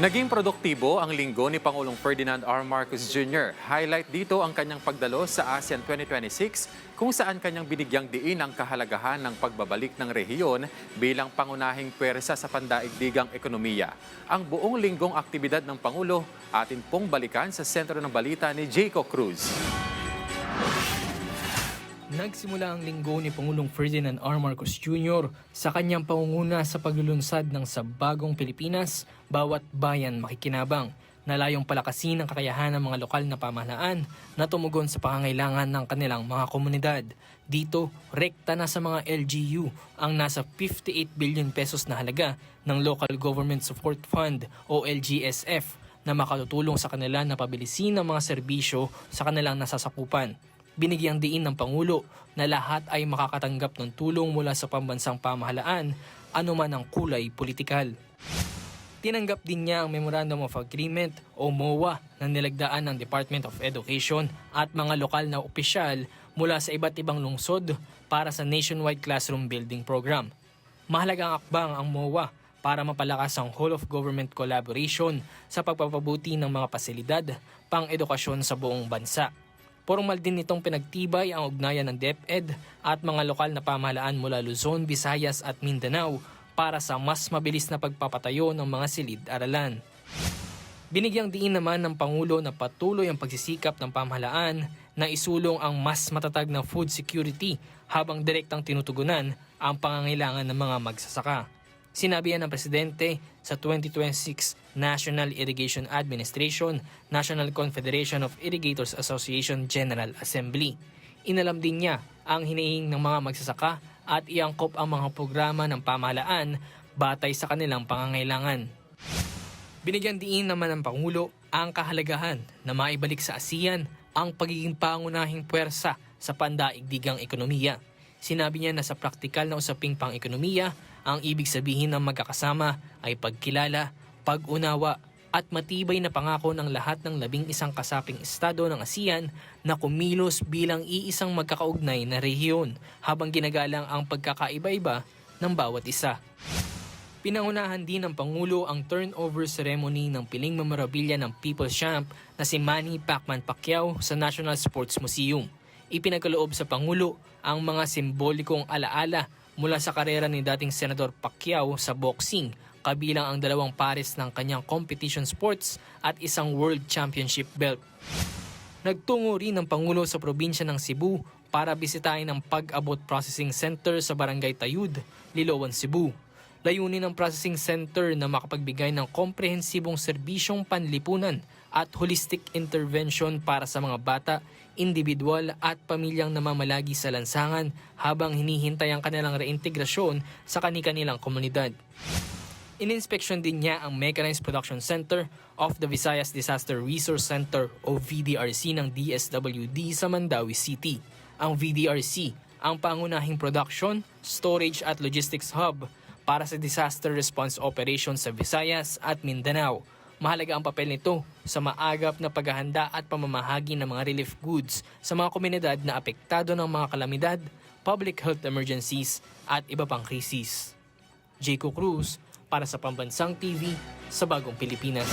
Naging produktibo ang linggo ni Pangulong Ferdinand R. Marcos Jr. Highlight dito ang kanyang pagdalo sa ASEAN 2026 kung saan kanyang binigyang diin ang kahalagahan ng pagbabalik ng rehiyon bilang pangunahing pwersa sa pandaigdigang ekonomiya. Ang buong linggong aktibidad ng Pangulo atin pong balikan sa sentro ng balita ni Jayco Cruz. Nagsimula ang linggo ni Pangulong Ferdinand R. Marcos Jr. sa kanyang pangunguna sa paglulunsad ng Sa Bagong Pilipinas, Bawat Bayan Makikinabang, na layong palakasin ang kakayahan ng mga lokal na pamahalaan na tumugon sa pangangailangan ng kanilang mga komunidad. Dito, rekta na sa mga LGU ang nasa 58 billion pesos na halaga ng Local Government Support Fund o LGSF na makatutulong sa kanila na pabilisin ang mga serbisyo sa kanilang nasasakupan. Binigyang diin ng Pangulo na lahat ay makakatanggap ng tulong mula sa pambansang pamahalaan, anuman ang kulay politikal. Tinanggap din niya ang Memorandum of Agreement o MOA na nilagdaan ng Department of Education at mga lokal na opisyal mula sa iba't ibang lungsod para sa Nationwide Classroom Building Program. Mahalagang akbang ang MOA para mapalakas ang whole of government collaboration sa pagpapabuti ng mga pasilidad pang-edukasyon sa buong bansa. Formal din nitong pinagtibay ang ugnayan ng DepEd at mga lokal na pamahalaan mula Luzon, Visayas at Mindanao para sa mas mabilis na pagpapatayo ng mga silid-aralan. Binigyang diin naman ng Pangulo na patuloy ang pagsisikap ng pamahalaan na isulong ang mas matatag na food security habang direktang tinutugunan ang pangangailangan ng mga magsasaka. Sinabi yan ng Presidente sa 2026 National Irrigation Administration, National Confederation of Irrigators Association General Assembly. Inalam din niya ang hinihing ng mga magsasaka at iangkop ang mga programa ng pamahalaan batay sa kanilang pangangailangan. Binigyan diin naman ng Pangulo ang kahalagahan na maibalik sa ASEAN ang pagiging pangunahing puwersa sa pandaigdigang ekonomiya. Sinabi niya na sa praktikal na usaping pang-ekonomiya, ang ibig sabihin ng magkakasama ay pagkilala, pag-unawa at matibay na pangako ng lahat ng 11 kasaping estado ng ASEAN na kumilos bilang iisang magkakaugnay na rehiyon habang ginagalang ang pagkakaiba-iba ng bawat isa. Pinangunahan din ng Pangulo ang turnover ceremony ng piling memorabilia ng People's Champ na si Manny Pacman Pacquiao sa National Sports Museum. Ipinagkaloob sa Pangulo ang mga simbolikong alaala mula sa karera ni dating Senador Pacquiao sa boxing, kabilang ang 2 pares ng kanyang competition sports at isang World Championship belt. Nagtungo rin ang Pangulo sa probinsya ng Cebu para bisitahin ang Pag-abot Processing Center sa Barangay Tayud, Liloan, Cebu. Layunin ng processing center na makapagbigay ng komprehensibong serbisyong panlipunan at holistic intervention para sa mga bata, individual at pamilyang namamalagi sa lansangan habang hinihintay ang kanilang reintegrasyon sa kani-kanilang komunidad. Ininspeksyon din niya ang Mechanized Production Center of the Visayas Disaster Resource Center o VDRC ng DSWD sa Mandawi City. Ang VDRC ang pangunahing production, storage at logistics hub para sa disaster response operations sa Visayas at Mindanao. Mahalaga ang papel nito sa maagap na paghahanda at pamamahagi ng mga relief goods sa mga komunidad na apektado ng mga kalamidad, public health emergencies at iba pang krisis. Jayco Cruz para sa Pambansang TV sa Bagong Pilipinas.